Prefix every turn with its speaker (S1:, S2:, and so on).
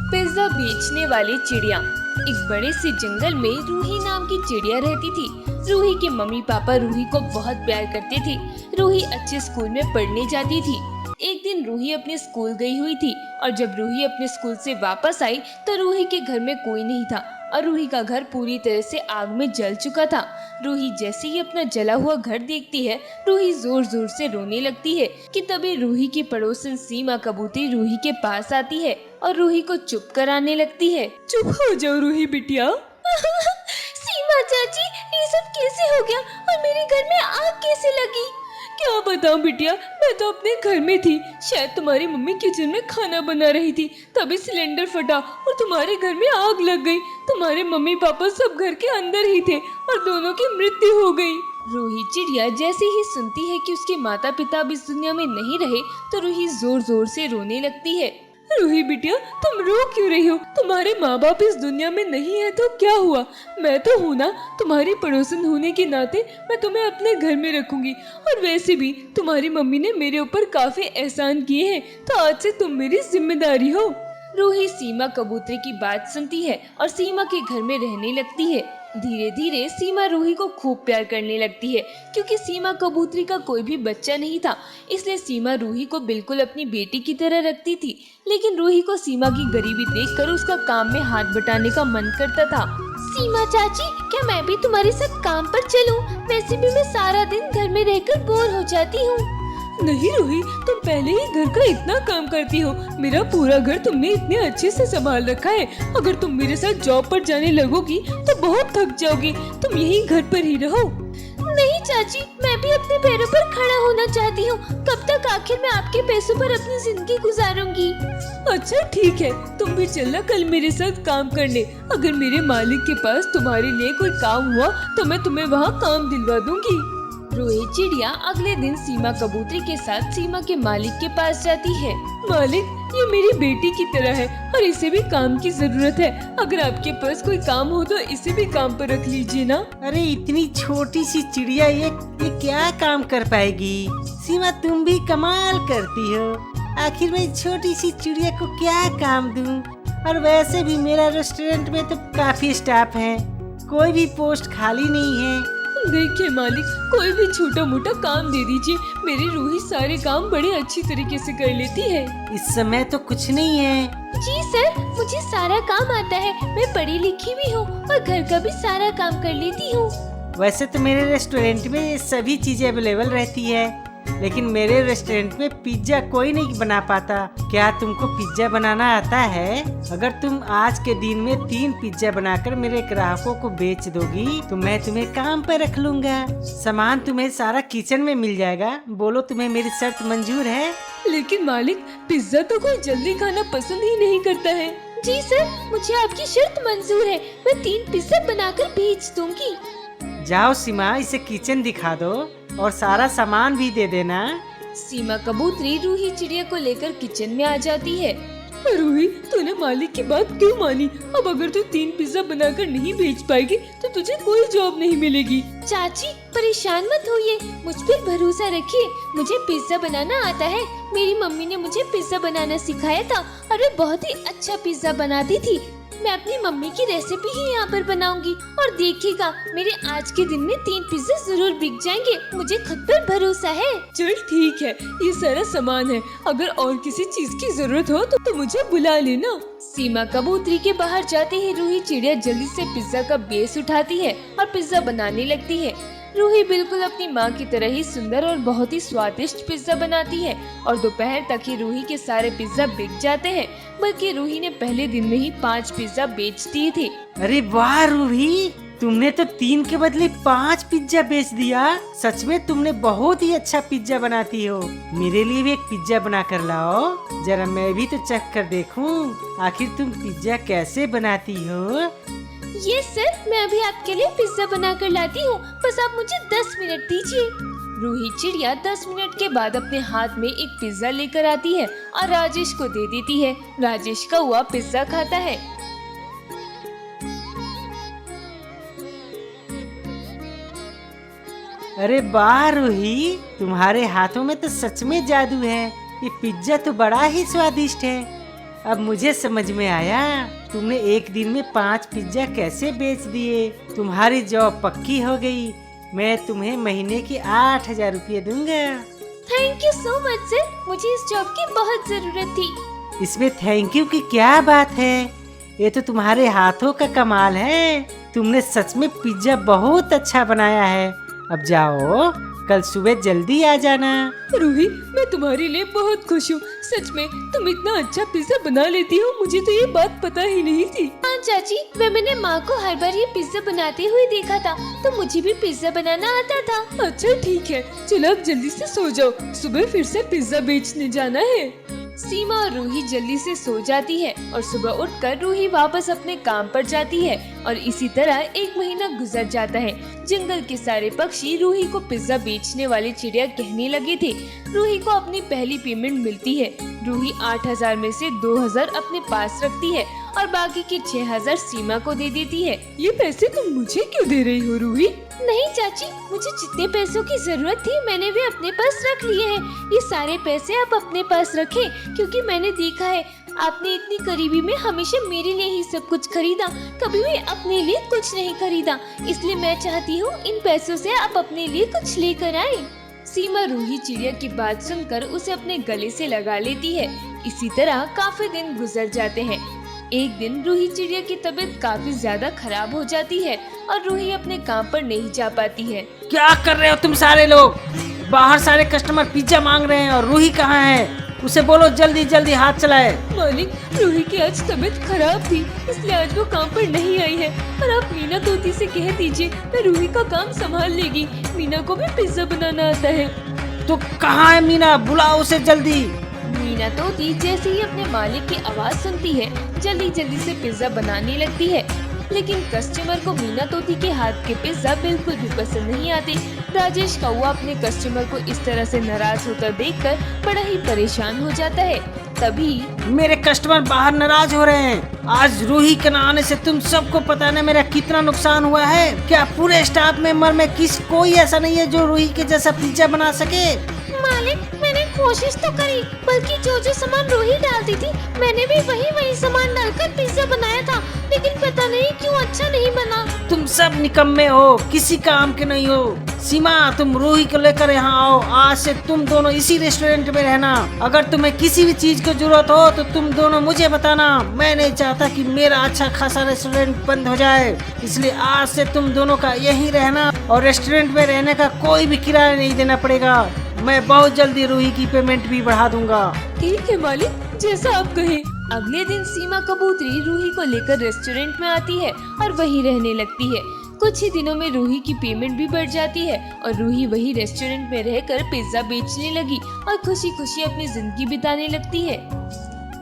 S1: Pizza बेचने वाली चिड़िया। एक बड़े से जंगल में रूही नाम की चिड़िया रहती थी। रूही के मम्मी पापा रूही को बहुत प्यार करते थे। रूही अच्छे स्कूल में पढ़ने जाती थी। एक दिन रूही अपने स्कूल गई हुई थी और जब रूही अपने स्कूल से वापस आई तो रूही के घर में कोई नहीं था और रूही का घर पूरी तरह से आग में जल चुका था। रूही जैसे ही अपना जला हुआ घर देखती है, रूही जोर जोर से रोने लगती है कि तभी रूही की पड़ोसन सीमा कबूतरी रूही के पास आती है और रूही को चुप कराने लगती है। चुप हो जाओ रूही बिटिया। सीमा चाची, ये सब कैसे हो गया और मेरे घर में आग कैसे लगी? क्या बताऊं बिटिया, मैं तो अपने घर में थी। शायद तुम्हारी मम्मी किचन में खाना बना रही थी, तभी सिलेंडर फटा और तुम्हारे घर में आग लग गई। तुम्हारे मम्मी पापा सब घर के अंदर ही थे और दोनों की मृत्यु हो गई। रूही चिड़िया जैसे ही सुनती है कि उसके माता पिता अब इस दुनिया में नहीं रहे तो रूही जोर जोर से रोने लगती है। रूही बिटिया, तुम रो क्यों रही हो? तुम्हारे माँ बाप इस दुनिया में नहीं है तो क्या हुआ? मैं तो हूँ ना, तुम्हारी पड़ोसन होने के नाते मैं तुम्हें अपने घर में रखूंगी। और वैसे भी तुम्हारी मम्मी ने मेरे ऊपर काफी एहसान किए हैं, तो आज से तुम मेरी जिम्मेदारी हो। रूही सीमा कबूतरी की बात सुनती है और सीमा के घर में रहने लगती है। धीरे धीरे सीमा रूही को खूब प्यार करने लगती है। क्योंकि सीमा कबूतरी का कोई भी बच्चा नहीं था, इसलिए सीमा रूही को बिल्कुल अपनी बेटी की तरह रखती थी। लेकिन रूही को सीमा की गरीबी देखकर उसका काम में हाथ बटाने का मन करता था। सीमा चाची, क्या मैं भी तुम्हारे साथ काम पर चलूं? वैसे भी मैं सारा दिन घर में रहकर बोर हो जाती हूँ। नहीं रूही, तुम पहले ही घर का इतना काम करती हो। मेरा पूरा घर तुमने इतने अच्छे से संभाल रखा है। अगर तुम मेरे साथ जॉब पर जाने लगोगी तो बहुत थक जाओगी। तुम यही घर पर ही रहो। नहीं चाची, मैं भी अपने पैरों पर खड़ा होना चाहती हूँ। कब तक आखिर मैं आपके पैसों पर अपनी जिंदगी गुजारूंगी? अच्छा ठीक है, तुम भी चलना कल मेरे साथ काम करने। अगर मेरे मालिक के पास तुम्हारे लिए कोई काम हुआ तो मैं तुम्हें वहाँ काम दिलवा दूंगी। रूही चिड़िया अगले दिन सीमा कबूतरी के साथ सीमा के मालिक के पास जाती है। मालिक, ये मेरी बेटी की तरह है और इसे भी काम की जरूरत है। अगर आपके पास कोई काम हो तो इसे भी काम पर रख लीजिए ना।
S2: अरे इतनी छोटी सी चिड़िया ये क्या काम कर पाएगी? सीमा, तुम भी कमाल करती हो। आखिर मैं छोटी सी चिड़िया को क्या काम दूं? और वैसे भी मेरा रेस्टोरेंट में तो काफी स्टाफ है, कोई भी पोस्ट खाली नहीं है।
S1: देखिए मालिक, कोई भी छोटा मोटा काम दे दीजिए। मेरी रूही सारे काम बड़े अच्छी तरीके से कर लेती है।
S2: इस समय तो कुछ नहीं है।
S1: जी सर, मुझे सारा काम आता है। मैं पढ़ी लिखी भी हूँ और घर का भी सारा काम कर लेती हूँ।
S2: वैसे तो मेरे रेस्टोरेंट में ये सभी चीजें अवेलेबल रहती है, लेकिन मेरे रेस्टोरेंट में पिज्जा कोई नहीं बना पाता। क्या तुमको पिज्जा बनाना आता है? अगर तुम आज के दिन में 3 पिज्जा बनाकर मेरे ग्राहकों को बेच दोगी तो मैं तुम्हें काम पर रख लूंगा। सामान तुम्हें सारा किचन में मिल जाएगा। बोलो, तुम्हें मेरी शर्त मंजूर है?
S1: लेकिन मालिक, पिज्जा तो कोई जल्दी खाना पसंद ही नहीं करता है। जी सर, मुझे आपकी शर्त मंजूर है। मैं 3 पिज्जा बनाकर भेज दूंगी।
S2: जाओ सीमा, इसे किचन दिखा दो और सारा सामान भी दे देना।
S1: सीमा कबूतरी रूही चिड़िया को लेकर किचन में आ जाती है। रूही, तूने मालिक की बात क्यों मानी? अब अगर तू 3 पिज्जा बनाकर नहीं भेज पाएगी तो तुझे कोई जॉब नहीं मिलेगी। चाची, परेशान मत होइए, मुझ पर भरोसा रखिए। मुझे पिज्जा बनाना आता है। मेरी मम्मी ने मुझे पिज्जा बनाना सिखाया था और मैं बहुत ही अच्छा पिज्जा बनाती थी। मैं अपनी मम्मी की रेसिपी ही यहाँ पर बनाऊंगी और देखिएगा, मेरे आज के दिन में 3 पिज्जा जरूर बिक जाएंगे। मुझे खुद पर भरोसा है। चल ठीक है, ये सारा सामान है। अगर और किसी चीज की जरूरत हो तो मुझे बुला लेना। सीमा कबूतरी के बाहर जाते ही रूही चिड़िया जल्दी से पिज्जा का बेस उठाती है और पिज्जा बनाने लगती है। रूही बिल्कुल अपनी माँ की तरह ही सुंदर और बहुत ही स्वादिष्ट पिज्जा बनाती है और दोपहर तक ही रूही के सारे पिज्जा बिक जाते हैं। बल्कि रूही ने पहले दिन में ही 5 पिज्जा बेच दिए थे।
S2: अरे वाह रूही, तुमने तो 3 के बदले 5 पिज्जा बेच दिया। सच में तुमने बहुत ही अच्छा पिज्जा बनाती हो। मेरे लिए भी एक पिज्जा बना कर लाओ, जरा मैं भी तो चख कर देखूं आखिर तुम पिज्जा कैसे बनाती हो।
S1: ये सर, मैं अभी आपके लिए पिज्जा बना कर लाती हूँ। बस आप मुझे 10 मिनट दीजिए। रूही चिड़िया 10 मिनट के बाद अपने हाथ में एक पिज्जा लेकर आती है और राजेश को दे देती है। राजेश का हुआ पिज्जा खाता है।
S2: अरे वाह रूही, तुम्हारे हाथों में तो सच में जादू है। ये पिज्जा तो बड़ा ही स्वादिष्ट है। अब मुझे समझ में आया तुमने एक दिन में 5 पिज्जा कैसे बेच दिए। तुम्हारी जॉब पक्की हो गई। मैं तुम्हें महीने की 8,000 रुपये दूंगा।
S1: Thank you so much sir, मुझे इस जॉब की बहुत जरूरत थी।
S2: इसमें थैंक यू की क्या बात है, ये तो तुम्हारे हाथों का कमाल है। तुमने सच में पिज्जा बहुत अच्छा बनाया है। अब जाओ, कल सुबह जल्दी आ जाना।
S1: रूही, मैं तुम्हारे लिए बहुत खुश हूँ। सच में तुम इतना अच्छा पिज्जा बना लेती हो, मुझे तो ये बात पता ही नहीं थी। हाँ चाची, मैंने माँ को हर बार ये पिज्जा बनाते हुए देखा था, तो मुझे भी पिज्जा बनाना आता था। अच्छा ठीक है, चलो अब जल्दी से सो जाओ, सुबह फिर से पिज्जा बेचने जाना है। सीमा और रूही जल्दी से सो जाती है और सुबह उठकर रूही वापस अपने काम पर जाती है और इसी तरह 1 महीना गुजर जाता है। जंगल के सारे पक्षी रूही को पिज्जा बेचने वाली चिड़िया कहने लगे थे। रूही को अपनी पहली पेमेंट मिलती है। रूही 8,000 में से 2,000 अपने पास रखती है और बाकी के 6,000 सीमा को दे देती है। ये पैसे तुम मुझे क्यों दे रही हो रूही? नहीं चाची, मुझे जितने पैसों की जरूरत थी मैंने भी अपने पास रख लिए हैं। ये सारे पैसे आप अपने पास रखें, क्योंकि मैंने देखा है आपने इतनी करीबी में हमेशा मेरे लिए ही सब कुछ खरीदा, कभी भी अपने लिए कुछ नहीं खरीदा। इसलिए मैं चाहती हूँ इन पैसों से आप अपने लिए कुछ लेकर आए। सीमा रूही चिड़िया की बात सुनकर उसे अपने गले से लगा लेती है। इसी तरह काफी दिन गुजर जाते हैं। एक दिन रूही चिड़िया की तबीयत काफी ज्यादा खराब हो जाती है और रूही अपने काम पर नहीं जा पाती है।
S2: क्या कर रहे हो तुम सारे लोग? बाहर सारे कस्टमर पिज्जा मांग रहे हैं और रूही कहाँ है? उसे बोलो जल्दी जल्दी हाथ चलाए।
S1: मालिक, रूही की आज तबीयत खराब थी, इसलिए आज वो काम पर नहीं आई है। और आप मीना तोती से कह दीजिए, मैं रूही का काम संभाल लेगी। मीना को भी पिज्जा बनाना आता है।
S2: तो कहाँ है मीना? बुलाओ उसे जल्दी।
S1: मीना तोती जैसे ही अपने मालिक की आवाज सुनती है, जल्दी जल्दी से पिज्जा बनाने लगती है। लेकिन कस्टमर को मीना तोती के हाथ के पिज्जा बिल्कुल भी पसंद नहीं आते। राजेश कौवा अपने कस्टमर को इस तरह से नाराज होता देखकर बड़ा ही परेशान हो जाता है। तभी
S2: मेरे कस्टमर बाहर नाराज हो रहे हैं। आज रूही के न आने से तुम सबको पता है मेरा कितना नुकसान हुआ है। क्या पूरे स्टाफ मेंबर में कोई ऐसा नहीं है जो रूही के जैसा पिज्जा बना सके?
S1: मालिक, मैंने कोशिश तो करी, बल्कि जो जो सामान रूही डालती थी मैंने भी वही सामान डालकर पिज्जा बनाया था, लेकिन पता नहीं क्यों अच्छा नहीं बना।
S2: तुम सब निकम्मे हो, किसी काम के नहीं हो। सीमा, तुम रूही को लेकर यहाँ आओ। आज से तुम दोनों इसी रेस्टोरेंट में रहना। अगर तुम्हें किसी भी चीज की जरूरत हो तो तुम दोनों मुझे बताना। मैं नहीं चाहता कि मेरा अच्छा खासा रेस्टोरेंट बंद हो जाए, इसलिए आज से तुम दोनों का यहीं रहना और रेस्टोरेंट में रहने का कोई भी किराया नहीं देना पड़ेगा। मैं बहुत जल्दी रूही की पेमेंट भी बढ़ा दूंगा।
S1: ठीक है मालिक, जैसा आप कहें। अगले दिन सीमा कबूतरी रूही को लेकर रेस्टोरेंट में आती है और वहीं रहने लगती है। कुछ ही दिनों में रूही की पेमेंट भी बढ़ जाती है और रूही वही रेस्टोरेंट में रहकर पिज्जा बेचने लगी और खुशी खुशी अपनी जिंदगी बिताने लगती है।